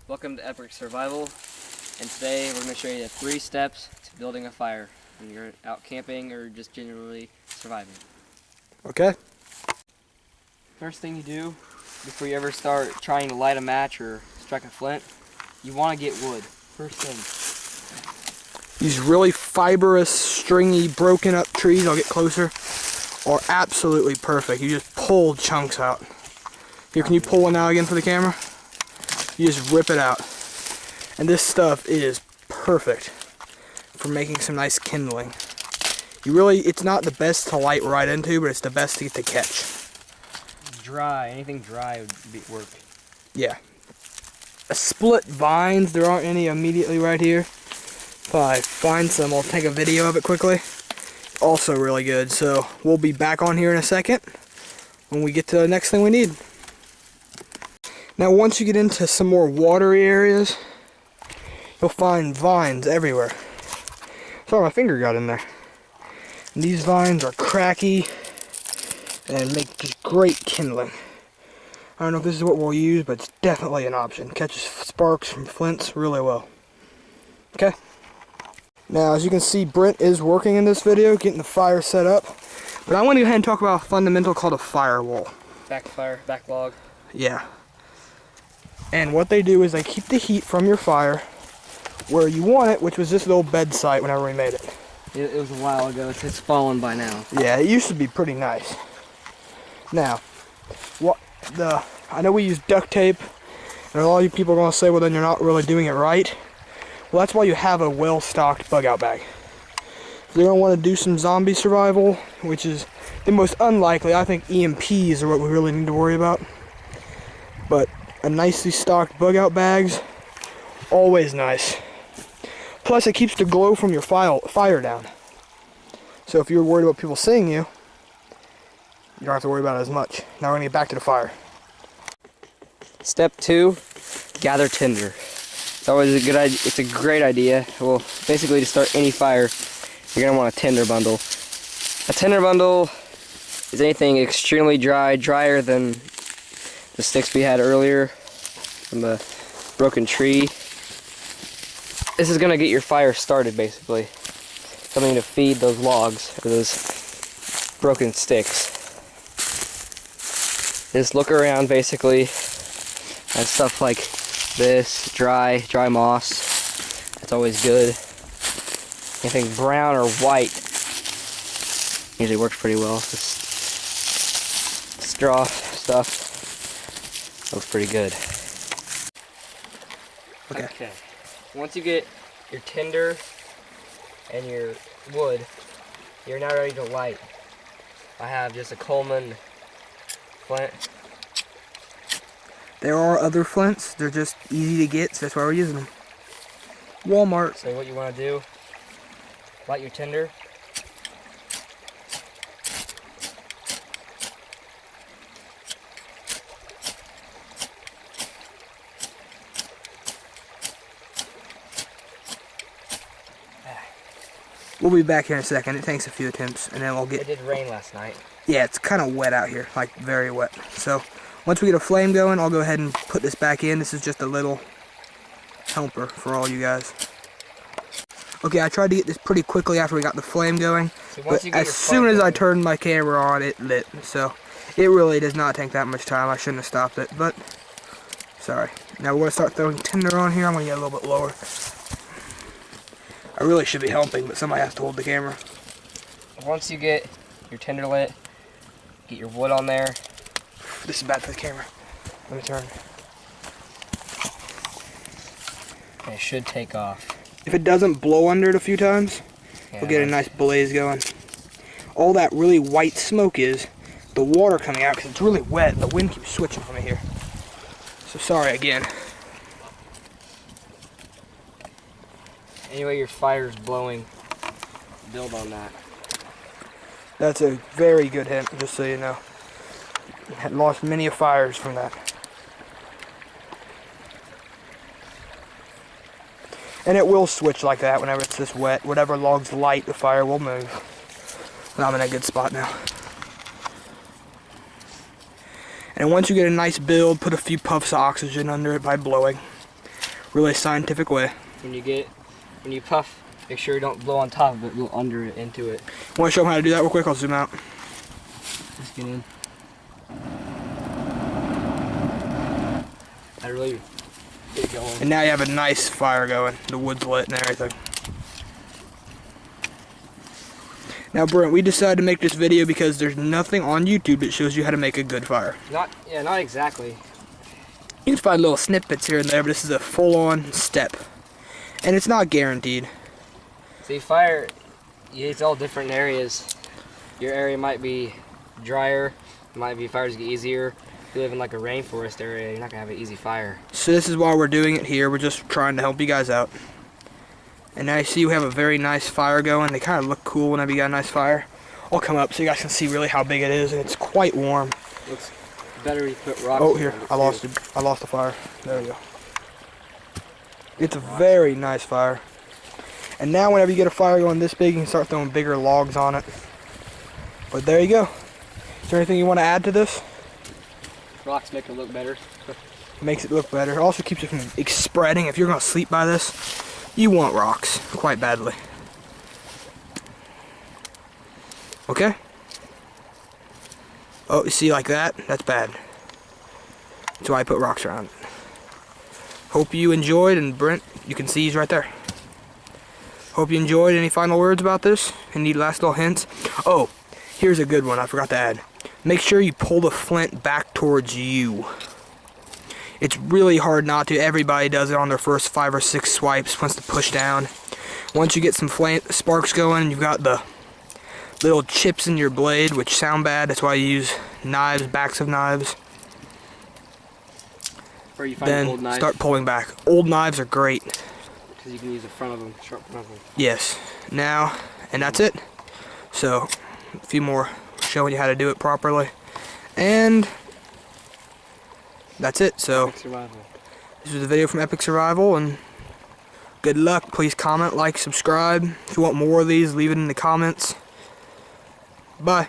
Welcome to Epic Survival, and today we're going to show you the 3 steps to building a fire when you're out camping or just generally surviving. Okay. First thing you do before you ever start trying to light a match or strike a flint, you want to get wood. First thing. These really fibrous, stringy, broken up trees, I'll get closer, are absolutely perfect. You just pull chunks out. Here, can you pull one out again for the camera? You just rip it out. And this stuff is perfect for making some nice kindling. It's not the best to light right into, but it's the best to get to catch. Dry, anything dry would work. Yeah. Split vines, there aren't any immediately right here. If I find some, I'll take a video of it quickly. Also really good, so we'll be back on here in a second when we get to the next thing we need. Now once you get into some more watery areas, you'll find vines everywhere. Sorry, my finger got in there. And these vines are cracky and make just great kindling. I don't know if this is what we'll use, but it's definitely an option. Catches sparks from flints really well. Okay. Now, as you can see, Brent is working in this video, getting the fire set up. But I want to go ahead and talk about a fundamental called a firewall. Backlog. Yeah. And what they do is they keep the heat from your fire where you want it, which was this little bed site whenever we made it. It was a while ago. It's fallen by now. Yeah, it used to be pretty nice. Now, I know we use duct tape, and a lot of you people are going to say, well, then you're not really doing it right. Well, that's why you have a well-stocked bug-out bag. If you're going to want to do some zombie survival, which is the most unlikely, I think EMPs are what we really need to worry about. But a nicely stocked bug-out bag's always nice. Plus, it keeps the glow from your fire down. So if you're worried about people seeing you, you don't have to worry about it as much. Now we're going to get back to the fire. Step 2, gather tinder. It's always a good idea. It's a great idea. Well, basically to start any fire, you're going to want a tinder bundle. A tinder bundle is anything extremely dry, drier than the sticks we had earlier from the broken tree. This is going to get your fire started, basically. Something to feed those logs, or those broken sticks. Just look around, basically, at stuff like this, dry moss. That's always good. Anything brown or white usually works pretty well. This straw stuff looks pretty good. Okay. Once you get your tinder and your wood, you're now ready to light. I have just a Coleman flint. There are other flints. They're just easy to get, so that's why we're using them. Walmart. So what you want to do, light your tinder. We'll be back here in a second. It takes a few attempts, and then we'll get... It did rain last night. Yeah, it's kind of wet out here, like very wet. So once we get a flame going, I'll go ahead and put this back in. This is just a little helper for all you guys. Okay, I tried to get this pretty quickly after we got the flame going, but as soon as I turned my camera on, it lit. So it really does not take that much time. I shouldn't have stopped it, but sorry. Now we're going to start throwing tinder on here. I'm going to get a little bit lower. I really should be helping, but somebody has to hold the camera. Once you get your tinder lit, get your wood on there. This is bad for the camera. Let me turn. And it should take off. If it doesn't blow under it a few times, we'll get a nice blaze going. All that really white smoke is the water coming out because it's really wet. The wind keeps switching from it here. So sorry again. Anyway, your fire's blowing, build on that. That's a very good hint, just so you know. I had lost many fires from that. And it will switch like that whenever it's this wet. Whatever log's light, the fire will move. And I'm in a good spot now. And once you get a nice build, put a few puffs of oxygen under it by blowing. really scientific way. When you puff, make sure you don't blow on top of it, blow under it, into it. Want to show them how to do that real quick? I'll zoom out. Just get in. I really get it going. And now you have a nice fire going. The wood's lit and everything. Now, Brent, we decided to make this video because there's nothing on YouTube that shows you how to make a good fire. Not exactly. You can find little snippets here and there, but this is a full-on step. And it's not guaranteed. See, fire, it's all different areas. Your area might be drier, fires get easier. If you live in like a rainforest area, you're not gonna have an easy fire. So this is why we're doing it here. We're just trying to help you guys out. And now you see we have a very nice fire going. They kind of look cool whenever you got a nice fire. I'll come up so you guys can see really how big it is, and it's quite warm. Looks better if you put rocks. Oh, here, I lost the fire. There we go. It's a very nice fire. And now whenever you get a fire going this big, you can start throwing bigger logs on it. But there you go. Is there anything you want to add to this? Rocks make it look better. Makes it look better. It also keeps it from spreading. If you're going to sleep by this, you want rocks quite badly. Okay? Oh, you see like that? That's bad. That's why I put rocks around it. Hope you enjoyed, and Brent, you can see he's right there. Hope you enjoyed. Any final words about this? Any last little hints? Oh, here's a good one I forgot to add. Make sure you pull the flint back towards you. It's really hard not to. Everybody does it on their first 5 or 6 swipes, wants to push down. Once you get some flame sparks going, you've got the little chips in your blade, which sound bad. That's why you use knives, backs of knives. Where you find Then old knives. start pulling back. Old knives are great. Because you can use the front of them, sharp front of them. Yes. Now, and that's it. So, a few more showing you how to do it properly. And that's it. So, Epic Survival. this was a video from Epic Survival, and good luck. Please comment, like, subscribe. If you want more of these, leave it in the comments. Bye.